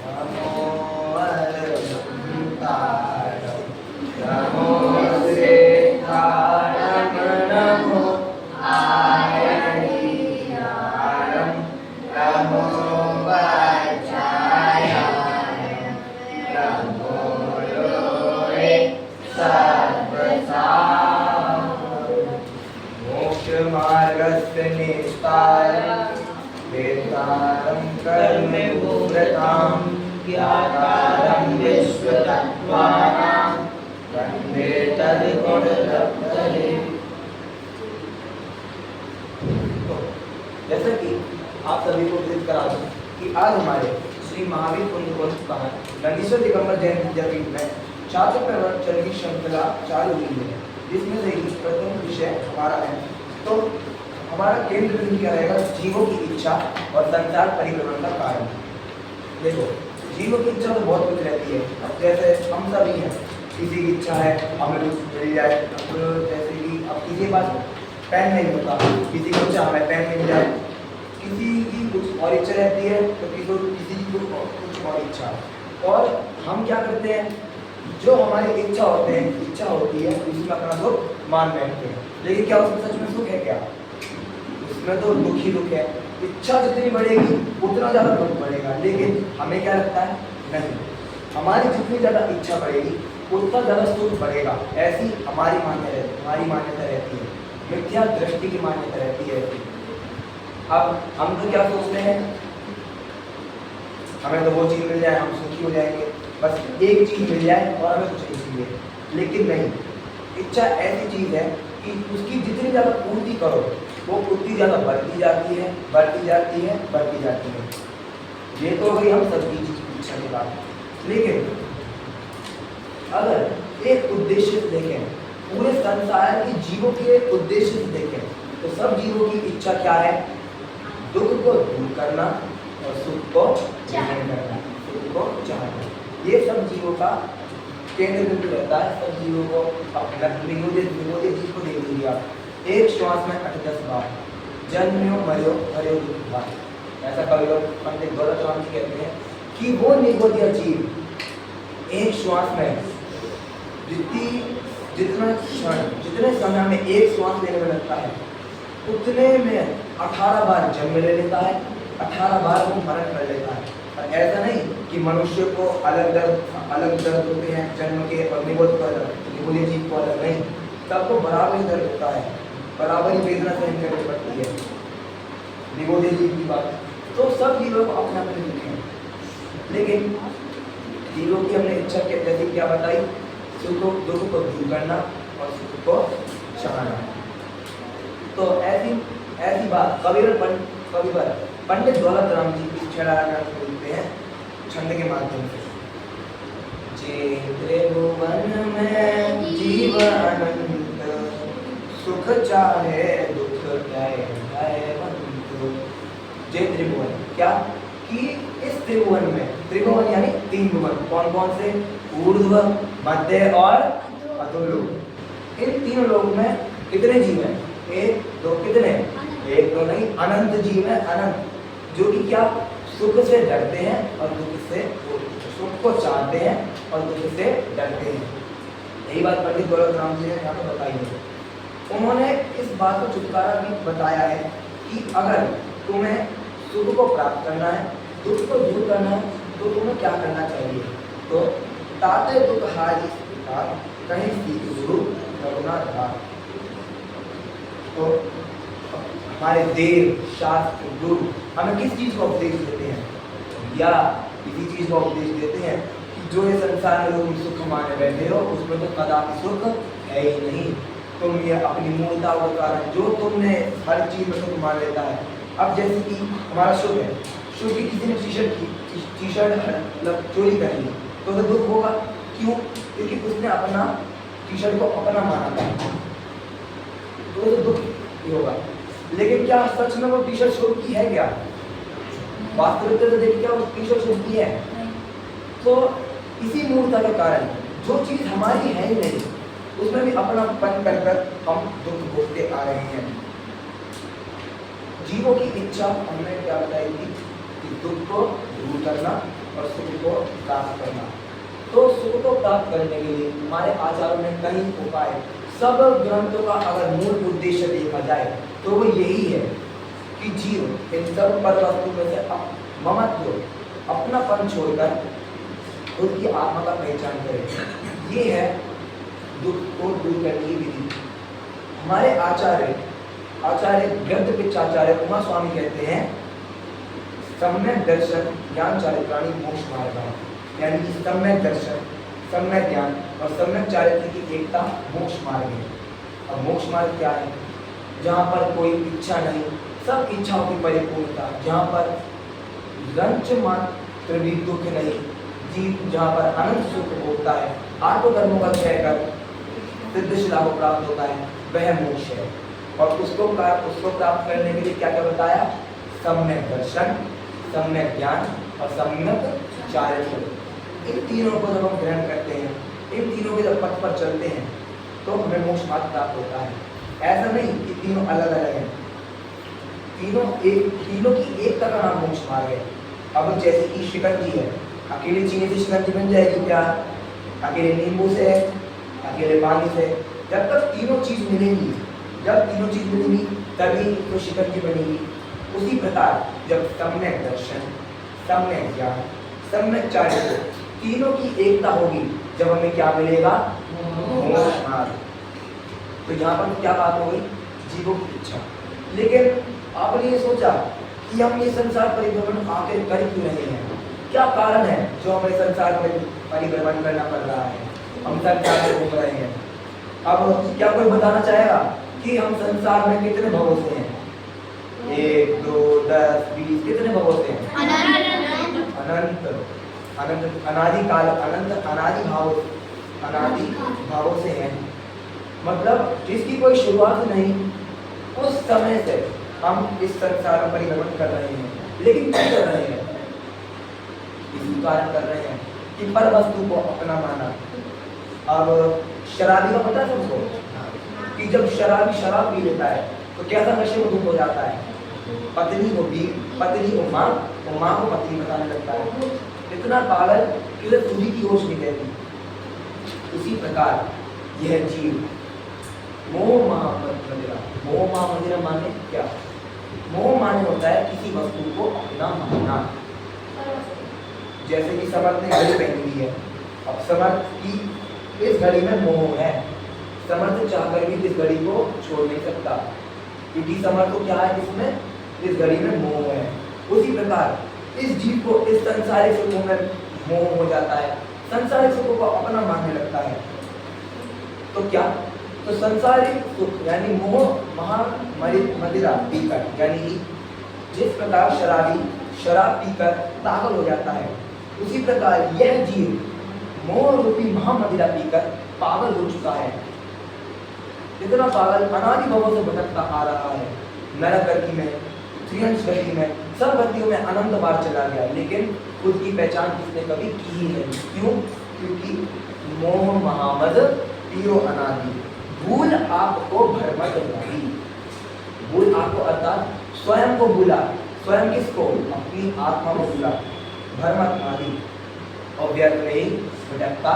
नमो अरहंतारं नमो श्रेष्ठारं नमो आयनीयारं नमो वाचायारं नमो लोहे सर्वसारं मोक्षमार्गस्य निस्तारं वेदारं कर्मव्रतां ज्ञातारं विश्वतत्त्वानां वन्दे तद्गुणरत्नरे। जैसा कि आप सभी को विदित करा दूं कि आज हमारे श्री महावीर पुण्यवंश का नंदीश्वर दिगंबर जैन विद्यापीठ में छात्र प्रवर्तन की श्रृंखला चालू हुई है, जिसमें से प्रथम विषय हमारा है। तो हमारा केंद्र बिंदु क्या रहेगा? जीवों की इच्छा और संसार परिभ्रमण का कारण। देखो, जीवों की इच्छा तो बहुत कुछ रहती है। जैसे हम सभी हैं, किसी की इच्छा है हमें कुछ मिल जाए, तो जैसे कि अब किसी के पास पेन नहीं होता, किसी को चाह हमें पेन मिल जाए, किसी की कुछ और इच्छा रहती है तो किसी की कुछ और इच्छा। और हम क्या करते हैं, जो हमारी इच्छा होती है उसमें अपना सुख मान बैठते हैं। लेकिन क्या उसमें सच में सुख है? क्या उसमें तो दुख ही दुख है। इच्छा जितनी बढ़ेगी उतना ज़्यादा दुख बढ़ेगा। लेकिन हमें क्या लगता है? नहीं, हमारी जितनी ज़्यादा इच्छा बढ़ेगी उतना ज़्यादा सुख बढ़ेगा। ऐसी हमारी मान्यता रहती है, मिथ्या दृष्टि की मान्यता रहती है। अब हम तो क्या सोचते हैं, हमें तो वो चीज़ मिल जाए हम सुखी हो जाएंगे, बस एक चीज़ मिल जाए और हमें कुछ नहीं चाहिए। लेकिन नहीं, इच्छा ऐसी चीज़ है कि उसकी जितनी ज़्यादा पूर्ति करो वो उतनी ज़्यादा बढ़ती जाती है। ये तो हो गई हम सबकी इच्छा की बात। लेकिन अगर एक उद्देश्य से देखें, पूरे संसार के जीवों के उद्देश्य से देखें, तो सब जीवों की इच्छा क्या है? दुख को दूर करना और सुख को चाहना। ये सब जीवों का केंद्र बिंदु रहता है। सब जीवों को अपना निगोदे जीव को देख लीजिए आप, एक श्वास में 8-10 बार जन्म्यो मरो हरे दुख भार। ऐसा कवि पंडित गौरव जी कहते हैं कि वो निगोदिया जीव एक श्वास में जितने समय में एक श्वास लेने में लगता है उतने में 18 बार जन्म ले लेता है, 18 बार वो मरण कर लेता है। और ऐसा नहीं कि मनुष्य को अलग दर्द होते हैं जन्म के और निगोदिया जीव को अलग नहीं, सबको बराबर ही दर्द होता है, बराबर ही वेदना सहन करनी पड़ती है। निगोदिया जीव की बात तो सब जीवों को अपने अपने दुख हैं। लेकिन जीवों की हमने इच्छा के जैसे क्या बताई? दुख को दूर करना और सुख को चाहना। तो ऐसी बात कविवर पंडित दौलत राम जी की छड़ाना बोलते हैं छंद के माध्यम से। जे त्रिभुवन में जीव अनंत सुख चाहे दुख जे त्रिभुवन क्या कि इस त्रिभुवन में, त्रिभुवन यानी 3 भुवन, कौन कौन से? ऊर्ध्व, मध्य और अधोलोक। इन 3 लोक में कितने जीव हैं? 1 2 कितने? 1 2 नहीं, अनंत जीव है, अनंत, जो कि क्या सुख से डरते हैं और सुख को चाहते हैं और दुख से डरते हैं। यही बात पंडित गौरव राम जी ने यहाँ पर बताई है। उन्होंने इस बात को छुटकारा भी बताया है कि अगर तुम्हें सुख को प्राप्त करना है, दुख को दूर करना है, तो तुम्हें क्या करना चाहिए? तो ताते दुख हारी कहीं सीख गुरु रघुनाथ धाम। तो हमारे देव शास्त्र गुरु हमें किस चीज़ का उपदेश देते हैं? या किसी चीज़ का उपदेश देते हैं कि जो ये संसार में तुम सुख माने बैठे हो उसमें तो कदापि सुख है ही नहीं। तुम ये अपनी मूलता के कारण जो तुमने हर चीज़ में सुख मान लेता है। अब जैसे कि हमारा शुभ है, शुभ की किसी ने टी शर्ट मतलब चोरी कर ली तो दुख होगा। क्यों? क्योंकि उसने अपना टी शर्ट को अपना माना था, तो दुख ही होगा। लेकिन क्या सच में वो टी शर्ट शुभ की है? क्या वास्तविकता से देखिए, क्या वो टी शर्ट शुभ की है? तो इसी मूर्ता के कारण जो चीज़ हमारी है ही नहीं उसमें भी अपनापन कर हम दुख भोगते आ रहे हैं। जीवों की इच्छा हमने क्या बताई थी? कि दुख को दूर करना और सुख को प्राप्त करना। तो सुख को प्राप्त करने के लिए हमारे आचार्यों ने कई उपाय, सब ग्रंथों का अगर मूल उद्देश्य देखा जाए तो वो यही है कि जीव इन सब पर वस्तु में से ममत्व, अपनापन छोड़कर खुद की आत्मा का पहचान करे। ये है दुख को दूर करने की विधि। हमारे आचार्य गद्यपिच्छाचार्य उमा स्वामी कहते हैं सम्यक दर्शन ज्ञान चारित्राणि मोक्ष मार्ग, यानी कि सम्यक दर्शन, सम्यक ज्ञान और सम्यक चारित्र की एकता मोक्ष मार्ग है। अब मोक्ष मार्ग क्या है? जहाँ पर कोई इच्छा नहीं, सब इच्छाओं की परिपूर्णता, जहाँ पर रंच मात्र भी दुख नहीं, जीव जहाँ पर अनंत सुख होता है, आत्मधर्मों का क्षय कर सिद्धिशिला को प्राप्त होता है, वह मोक्ष है। और उसको प्राप्त करने के लिए क्या क्या बताया? सम्यक दर्शन, सम्यक ज्ञान और सम्यक चारित्र। इन तीनों को जब हम ग्रहण करते हैं, इन तीनों के जब पथ पर चलते हैं तो हमें मोक्ष मार्ग प्राप्त होता है। ऐसा नहीं कि तीनों अलग अलग हैं, तीनों की एकता का नाम मोक्ष मार्ग है। अब जैसे कि शिकंजी है, अकेले चीनी से शिकंजी बन जाएगी क्या? अकेले नींबू से, अकेले पानी से? जब तक तीनों चीज मिलेंगी, जब तीनों चीज मिलेंगी तभी तो शिकंजी बनेगी। उसी प्रकार जब सम्यक दर्शन, सम्यक ज्ञान, सम्यक चारित्र, तीनों की एकता होगी, जब हमें क्या मिलेगा? मोक्ष मार्ग। तो यहाँ पर क्या बात हो गई? जीवों की इच्छा। लेकिन आपने ये सोचा कि हम ये संसार परिभ्रमण आखिर कर क्यों रहे हैं? क्या कारण है जो हमें संसार में परिभ्रमण करना पड़ रहा है? हम संसार में घूम रहे हैं। अब क्या कोई बताना चाहेगा कि हम संसार में कितने भवों से हैं? 1, 2, 10, 20, कितने भवों से हैं? अनंत, अनंत, अनादि काल, अनंत, अनादि भावों से हैं। मतलब जिसकी कोई शुरुआत नहीं, उस समय से हम इस संसार में परिभ्रमण कर रहे हैं। लेकिन क्यों कर रहे हैं? इसी कारण कर रहे हैं कि पर वस्तु को अपना माना। अब शराबी का पता है सबको कि जब शराबी शराब पी लेता है तो कैसा नशे में धुत हो जाता है? पत्नी को माँ और माँ को पत्नी बताने लगता है। इतना पागल कि उसे खुदी की होश नहीं रहती। उसी प्रकार यह जीव मोह महामंदिरा माने क्या? मोह माने होता है किसी वस्तु को अपना मानना। जैसे कि समर्थ ने घड़ी पहनी हुई है, अब समर्थ की इस घड़ी में मोह है, समर्थ चाहकर भी इस घड़ी को छोड़ नहीं सकता, क्योंकि समर्थ को क्या है? इसमें, इस घड़ी में मोह है। उसी प्रकार इस जीव को इस संसारिक सुखों में मोह हो जाता है, संसारिक सुखों को अपना मानने लगता है। तो क्या? तो संसारिक सुख यानी मोह मदिरा पीकर, यानी कि जिस प्रकार शराबी शराब पीकर पागल हो जाता है, उसी प्रकार यह जीव मोह रूपी महामदिरा पीकर पागल हो चुका है। इतना पागल अनादि भवों से भटकता आ रहा है। नरक गति में, त्रियंश गति में, सब गतियों में अनंत बार चला गया, लेकिन खुद की पहचान किसने कभी की ही नहीं। क्यों? क्योंकि मोह महामद पीरो अनादि, भूल आपको भ्रमत लगी। भूल आपको अर्थात स्वयं को भूला। स्वयं किसको? अपनी आत्मा को भूला। भ्रमत आदि और व्यर्थ में ही भटकता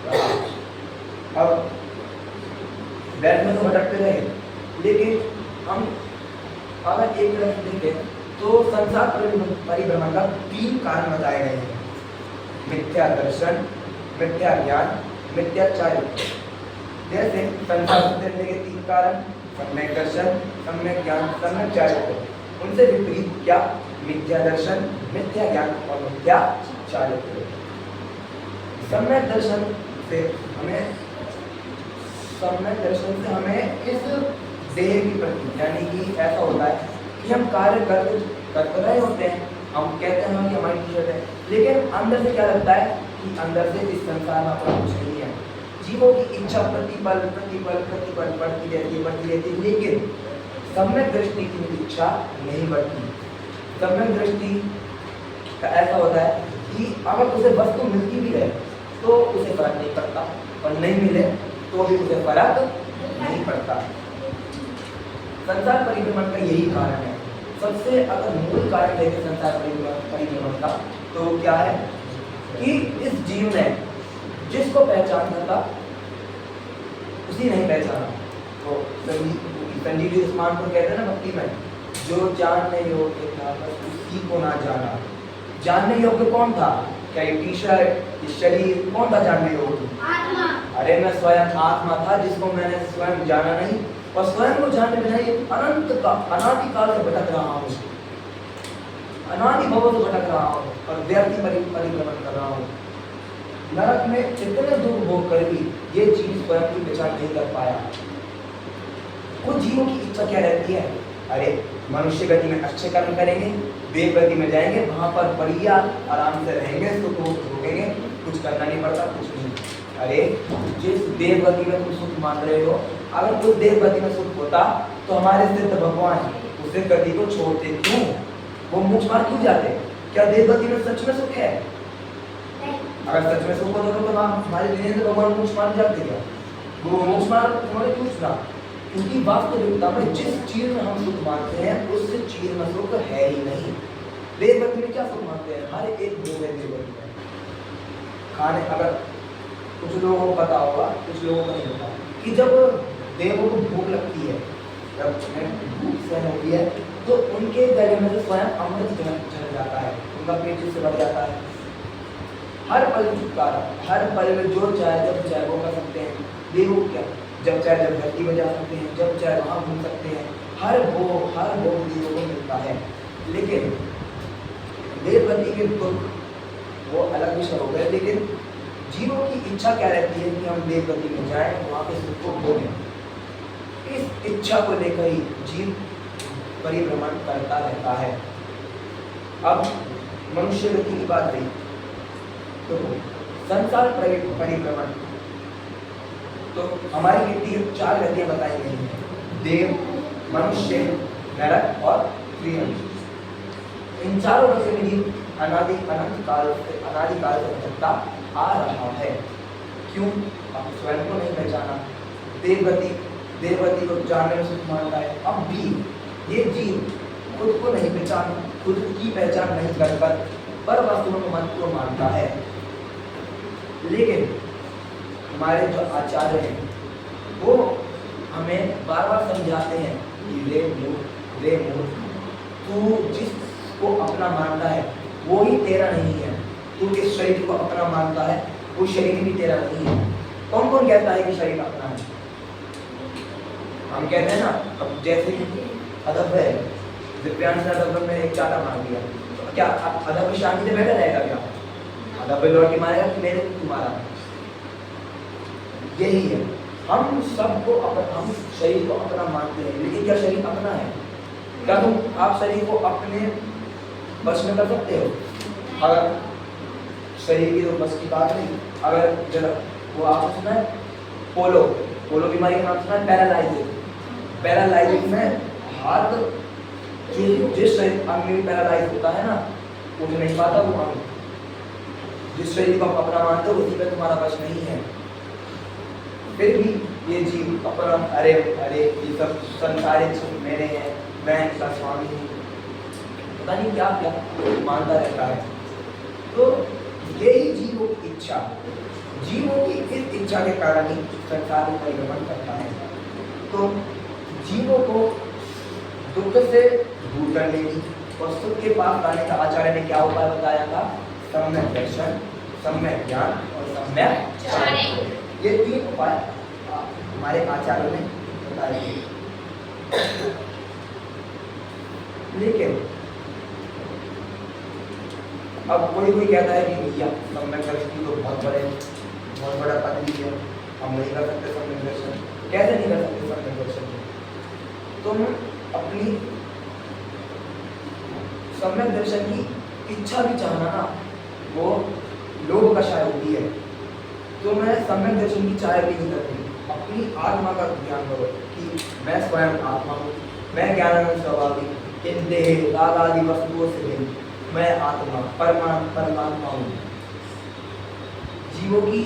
रहा। अब व्यर्थ में तो भटकते रहे, लेकिन हम अगर एक तरफ देखें तो संसार परिभ्रमण का 3 कारण बताए गए हैं: मिथ्या दर्शन, मिथ्या ज्ञान, मिथ्या चारित्र। जैसे संसार से चलने के 3 कारण: सम्यक दर्शन, सम्यक ज्ञान, सम्यक चारित्र। उनसे विपरीत क्या? मिथ्या दर्शन, मिथ्या ज्ञान और मिथ्या चारित्र। सम्यक दर्शन से हमें इस देह की प्रति, यानी कि ऐसा होता है कि हम कार्य कर रहे होते हैं, हम कहते हैं कि हमारी टी-शर्ट है, लेकिन अंदर से क्या लगता है कि अंदर से इस संसार में अपना कुछ नहीं है। जीवों की इच्छा प्रतिपल बढ़ती रहती है, लेकिन सम्यक दृष्टि की इच्छा नहीं बढ़ती। सम्यक दृष्टि का ऐसा होता है कि अगर उसे वस्तु मिलती भी है तो उसे फर्क नहीं पड़ता, और नहीं मिले तो भी उसे फर्क नहीं पड़ता। संसार परिभ्रमण का यही कारण है। सबसे अगर मूल कारण देखें संसार परिभ्रमण का, तो क्या है कि इस जीव ने जिसको पहचानना था उसी नहीं पहचाना। तो संजीव उस्मान को कहते हैं ना भक्ति में, जो जानने योग्य था बस उसी को ना जाना। जानने योग्य कौन था? क्या ये टी शर्ट, ये शरीर, कौन था जानने योग्य? आत्मा। अरे मैं स्वयं आत्मा था जिसको मैंने स्वयं जाना नहीं, और स्वयं को जानने बिना ये अनादिकाल से भटक रहा हूँ, अनादि भवों से भटक रहा हूँ और व्यर्थ परिभ्रमण कर रहा हूँ। नरक में कितने दुख भोग कर भी ये चीज स्वयं की पहचान नहीं कर पाया। कुछ जीवों की इच्छा क्या रहती है? अरे मनुष्य गति में अच्छे कर्म करेंगे, देव गति में जाएंगे, वहां पर बढ़िया आराम से रहेंगे, सुख भोगेंगे, कुछ करना नहीं पड़ता, कुछ नहीं। अरे जिस देव गति में तुम सुख मान रहे हो, अगर उस देव गति में सुख होता तो हमारे सिद्ध भगवान उस गति को छोड़ते क्यों? वो मोक्ष मार्ग क्यों जाते? क्या देव गति में सच में सुख है? अगर सच में सुख होता तो हमारे वीरेंद्र भगवान मोक्ष मार्ग जाते क्या? वो मोक्ष मार्ग उन्होंने क्यों चुना? क्योंकि वास्तविकता में जिस चीज में हम सुख मानते हैं उस चीज में सुख है ही नहीं। देव गति में क्या सुख मानते हैं? हमारे एक भोग है देव गति में खाने। अगर कुछ लोगों को पता होगा, कुछ लोगों को नहीं होता कि जब देवों को भूख लगती है, जब भूख सहन होती है, तो उनके गले में से स्वयं अमृत झड़ जाता है, उनका पेट जिससे भर जाता है। हर पल छुटकारा, हर पल में जो चाहे जब चाहे वो कर सकते हैं। देवों क्या, जब चाहे जब धरती में जा सकते हैं, जब चाहे वहाँ घूम सकते हैं, हर भोग देवों को मिलता है। लेकिन देवगति के दुख वो अलग विषय हो गए, लेकिन जीवों की इच्छा क्या रहती है कि हम देवगति में जाएं, वहाँ पे सुख को भोगें। इस इच्छा को लेकर ही जीव परिभ्रमण करता रहता है। अब मनुष्य गति की बात रही, तो संसार परिभ्रमण तो हमारी गति 4 गतियां बताई गई हैं: देव, मनुष्य, नरक और त्रियम। इन चारों गतियों में जीव अनादिकाल से भटकता आ रहा है। क्यों? अब स्वयं को नहीं पहचाना, देवगति को जानने में सुख मानता है। अब भी ये जीव खुद को नहीं पहचान, खुद की पहचान नहीं कर पर वस्तुओं को मन को मानता है। लेकिन हमारे जो आचार्य हैं वो हमें बार बार समझाते हैं कि रे मूर्ख, तू जिसको अपना मानता है वो ही तेरा नहीं है। तू इस शरीर को अपना मानता है, वो शरीर भी तेरा नहीं है। कौन कौन कहता है कि शरीर अपना है? हम कहते हैं ना। अब जैसे अदब है, दिव्यांश ने अदब में एक चाटा मार दिया, तो क्या अदब शांति से बैठा रहेगा? क्या अदब लौट के मारेगा कि मैंने तुम्हारा? यही है, हम सबको हम शरीर को अपना मानते हैं, लेकिन क्या शरीर अपना है? क्या आप शरीर को अपने बस में कर सकते हो? अगर शरीर की तो बस की बात नहीं। अगर जरा वो आपने सुना है पोलो बीमारी का नाम सुना है? पैरालाइजिस में हाथ जिस शरीर अंग में पैरालाइज होता है ना, उठ नहीं पाता वो अंग। जिस शरीर को आप अपना मानते हो उसी पे तुम्हारा बस नहीं है। फिर भी ये जीव अपना अरे ये सब संसारिक सुख मेरे हैं, मैं इसका स्वामी हूँ, पता नहीं क्या क्या मानता रहता है। तो यही जीवों की इच्छा, जीवों की इस इच्छा के कारण ही संसार में परिभ्रमण करता है। तो जीवों को दुख से दूर करने की और सुख के पास लाने का आचार्य ने क्या उपाय बताया था? सम्यक दर्शन, सम्यक ज्ञान और सम्यक चारण। ये 3 उपाय हमारे आचार्यों ने बताए थे। लेकिन अब कोई कहता है कि भैया सम्यक दर्शन तो बहुत बड़ा पद भी है, हम नहीं कर सकते सम्यक दर्शन। कैसे नहीं कर सकते सम्यक दर्शन? तुम अपनी सम्यक दर्शन की इच्छा भी चाहना ना, वो लोभ का शाय होती है। तो मैं सम्यक दर्शन की चाह भी नहीं करती। अपनी आत्मा का ध्यान करो कि मैं स्वयं आत्मा हूँ, मैं ज्ञानानंद स्वभावी, इन देह राग आदि वस्तुओं से भिन्न मैं आत्मा परमात्मा हूँ। जीवों की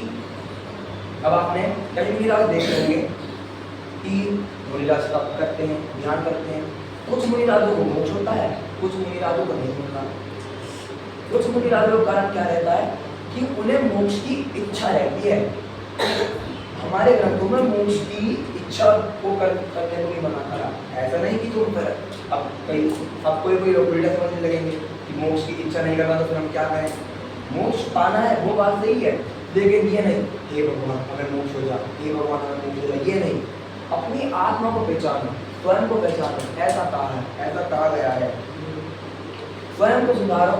अब आपने कहीं भी देख लेंगे कि मुनिराज करते हैं, ध्यान करते हैं, कुछ मुनिराजों को मोक्ष होता है, कुछ मुनिराजों को नहीं होता। कुछ मुनिराजों का कारण क्या रहता है कि उन्हें मोक्ष की इच्छा रहती है। हमारे ग्रंथों में मोक्ष की इच्छा को करने को नहीं मना करा। ऐसा नहीं कि तुम अब कोई लोग उल्टा समझने लगेंगे कि मोक्ष की इच्छा नहीं करना तो फिर हम क्या करें। मोक्ष पाना है वो बात सही है, लेकिन ये नहीं हे भगवान हमें मोक्ष हो जा, हे भगवान हमें मोक्ष हो जा, ये नहीं। अपनी आत्मा को पहचानो, स्वयं को पहचानो। ऐसा कहा है, ऐसा कहा गया है। स्वयं को सुधारो,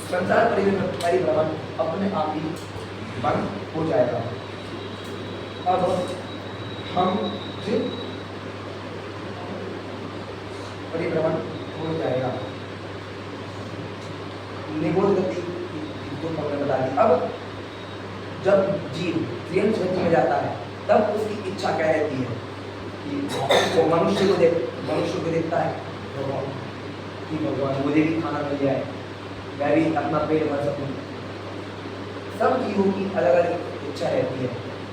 संसार परिभ्रमण अपने आप ही बंद हो जाएगा। अब हम परिभ्रमण हो जाएगा, निबोध गति तो हमने बता दी। अब जब जीव प्रियम गति में जाता है तब उसकी इच्छा क्या रहती है कि वो मनुष्य को देखता है कि भगवान मुझे भी खाना मिल जाए, मैं भी अपना पेट भर सकूं। सब जीवों की अलग अलग इच्छा रहती है।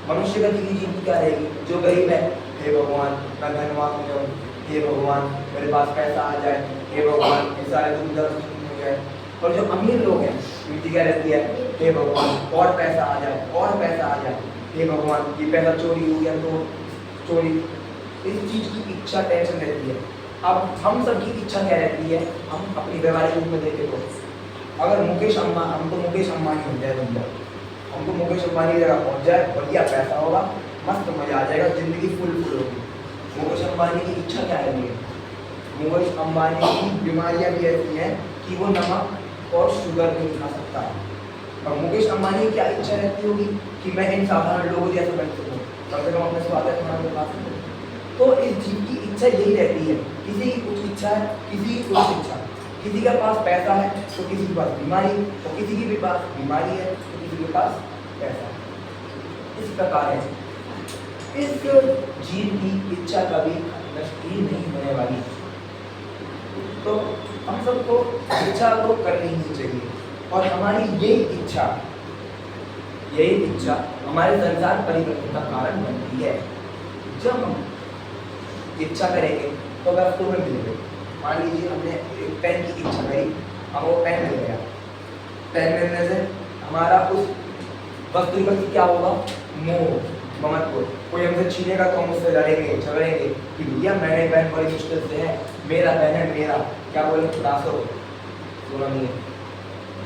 मनुष्य गति की जीव क्या रहेगी, जो गरीब है हे भगवान मैं धनवान हो जाऊं, हे भगवान मेरे पास पैसा आ जाए, हे भगवान ये सारे दुख दर्द हो जाए। और जो अमीर लोग हैं उनकी क्या रहती है, हे भगवान और पैसा आ जाए, और पैसा आ जाए, हे भगवान ये पैसा चोरी हो गया तो चोरी। इस चीज की इच्छा टेंशन रहती है। अब हम सबकी इच्छा क्या रहती है, हम अपनी व्यवहारिक रूप में देखें तो अगर मुकेश अंबानी, हम तो मुकेश अंबानी हो जाए बंदा, हमको मुकेश अंबानी की जगह पहुंच जाए, बढ़िया पैसा होगा, मस्त मजा आ जाएगा, जिंदगी फुल होगी। मुकेश अंबानी की इच्छा क्या है, मुकेश अंबानी की बीमारियां भी ऐसी हैं कि वो नमक और शुगर नहीं खा सकता। और मुकेश अंबानी की क्या इच्छा रहती होगी कि मैं इन साधारण लोगों जैसा बन सकूं, कम से कम अपने स्वास्थ्य खाना खा सकूं। तो इस जीव की इच्छा यही रहती है, किसी की कुछ इच्छा है, किसी की कुछ इच्छा। किसी के पास पैसा है तो किसी के पास बीमारी, और किसी के पास बीमारी है तो किसी के पास पैसा। इस प्रकार है, इस जीव की इच्छा कभी नष्ट ही नहीं होने वाली। तो हम सबको इच्छा तो करनी ही चाहिए, और हमारी यही इच्छा हमारे संसार परिवर्तन का कारण बनती है। जब हम इच्छा करेंगे तो वस्तु में मिलेंगे। मान लीजिए हमने एक पेन की इच्छा करी, हम वो पेन मिल गया। पेन मिलने से हमारा उस वस्तु के प्रति क्या होगा, मोह, ममत्व। कोई हमसे छीनेगा तो हम उससे लड़ेंगे, झगड़ेंगे कि भैया मैंने पेन बड़ी मुश्किल से है, मेरा पेन है मेरा, क्या बोले खुलासो सुना नहीं है,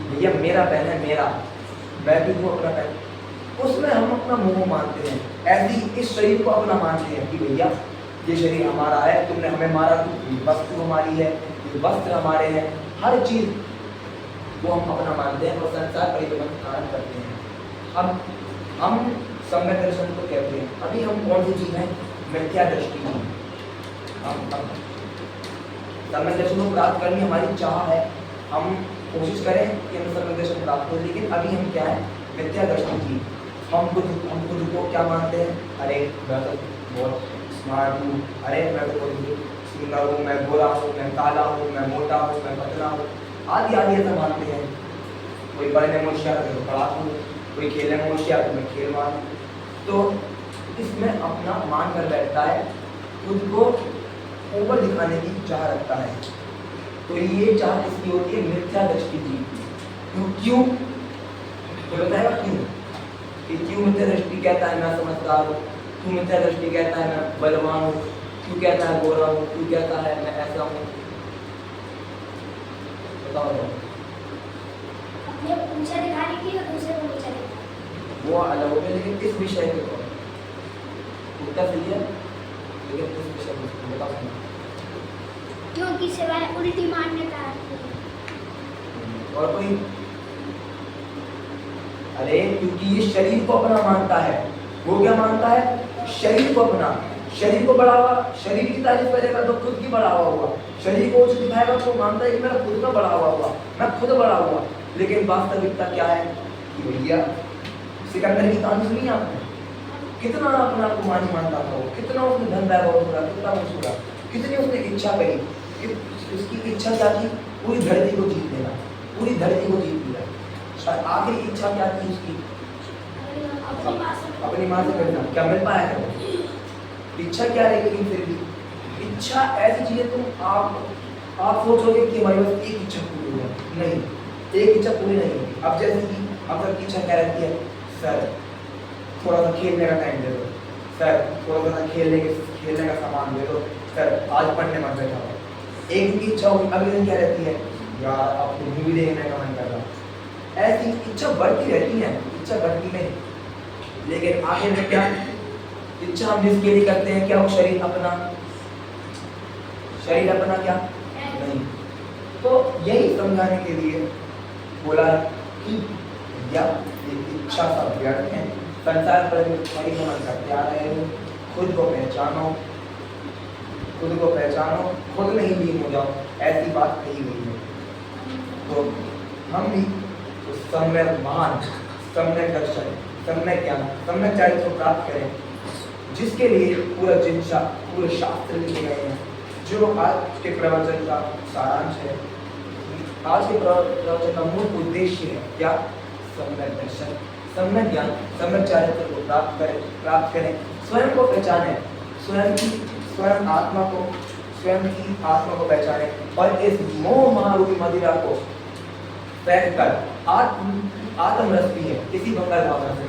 भैया मेरा पेन है मेरा, मैं भी दूँ अपना पेन। उसमें हम अपना मोह मानते हैं। ऐसी इस शरीर को अपना मानते हैं कि भैया ये शरीर हमारा है, तुमने हमें मारा, ये वस्तु हमारी है, ये वस्त्र हमारे हैं, हर चीज वो हम अपना मानते हैं और संसार परिवर्तन का कारण करते हैं। अब हम सम्यक दर्शन को कहते हैं। अभी हम कौन सी चीज है, मिथ्या दृष्टि। हम सम्यक दर्शन को प्राप्त करनी हमारी चाह है, हम कोशिश करें कि हम सम्यक दर्शन प्राप्त हो, लेकिन अभी हम क्या है, मिथ्या दृष्टि की। हम खुद को क्या मानते हैं, अरे मैं तो बहुत स्मार्ट हूँ, अरे मैं तो बहुत सुंदर हूँ, मैं गोरा हूँ, मैं काला हूँ, मैं मोटा हूँ, मैं पतला हूँ, आदि आदि ऐसा मानते हैं। कोई पढ़ने में होशियार है तो पढ़ा हूँ, कोई खेलने में होशियार तो मैं खेल मान। तो इसमें अपना मान कर बैठता है, खुद को ऊपर दिखाने की चाह रखता है। तो ये चाह किसकी होती है, मिथ्या दृष्टि की। क्यों तो बताएगा क्यों कि क्यों मिथ्या दृष्टि कहता है मैं समझदार हूँ, क्यों मिथ्या दृष्टि कहता है मैं बलवान हूँ, क्यों कहता है गोरा हूँ, क्यों कहता है मैं ऐसा हूँ, बताओ। ऊंचा दिखाने के लिए दूसरे को नीचा दिखाना, वो अलग हो गया, लेकिन इस विषय के ऊपर उत्तर सही है, लेकिन इस विषय में बताओ। क्योंकि सिवाय उल्टी मान्यता है। और कोई, अरे क्योंकि ये शरीर को अपना मानता है। वो क्या मानता है, शरीर को अपना, शरीर को बढ़ावा, शरीर की तारीफ करेगा तो खुद की बढ़ावा होगा, शरीर को उच्च दिखाएगा तो मानता है कि मेरा खुद का बढ़ावा हुआ, मैं खुद बड़ा हुआ। लेकिन वास्तविकता क्या है कि भैया सिकंदर की कहानी सुनी आपने, कितना अपना को मानी मानता था वो, कितना उसने धन वैभव छोड़ा, कितना कुछ छोड़ा, कितनी उसने इच्छा करी कि उसकी इच्छा क्या थी, पूरी धरती को जीत लेना, पूरी धरती को जीत लिया। आखिरी इच्छा क्या थी उसकी, अपनी माँ से मिलना। क्या मिल पाया क्या, इच्छा क्या रही, लेकिन फिर भी इच्छा ऐसी चीज है, तुम आप सोचोगे कि हमारे पास एक इच्छा पूरी हो जाए, नहीं, एक इच्छा पूरी नहीं होगी। अब जैसे कि अब सबकी इच्छा क्या रहती है, सर थोड़ा सा खेलने का टाइम दे दो, सर थोड़ा सा खेलने का सामान दे दो, सर आज पढ़ने मत बैठा हो। एक दिन की इच्छा होगी, अगले दिन क्या रहती है, यार अब तो मूवी देखने का मन कर रहा। ऐसी इच्छा बढ़ती रहती है, इच्छा घटती नहीं। लेकिन आखिर में क्या, इच्छा हम जिसके लिए करते हैं क्या, वो शरीर अपना क्या नहीं। तो यही समझाने के लिए बोला कि या इच्छा सब व्यर्थ है, संसार पर परिभ्रमण करते आ रहे हो, खुद को पहचानो, खुद में ही लीन हो जाओ, ऐसी बात कही गई है। तो हम भी उस सम्यक मान, सम्यक दर्शन, सम्यक ज्ञान, सम्यक चरित्र को प्राप्त करें, जिसके लिए पूरे शास्त्र लिखे गए हैं, जो आज के प्रवचन का सारांश है। आज के प्रवचन का मूल उद्देश्य है क्या, सम्यक दर्शन, सम्यक ज्ञान, सम्यक चरित्र को प्राप्त करें, स्वयं को पहचाने, स्वयं आत्मा को पहचाने, और इस मोह महारूपी मदिरा को फेंक कर आत्मरस भी है। इसी मंगल भावना से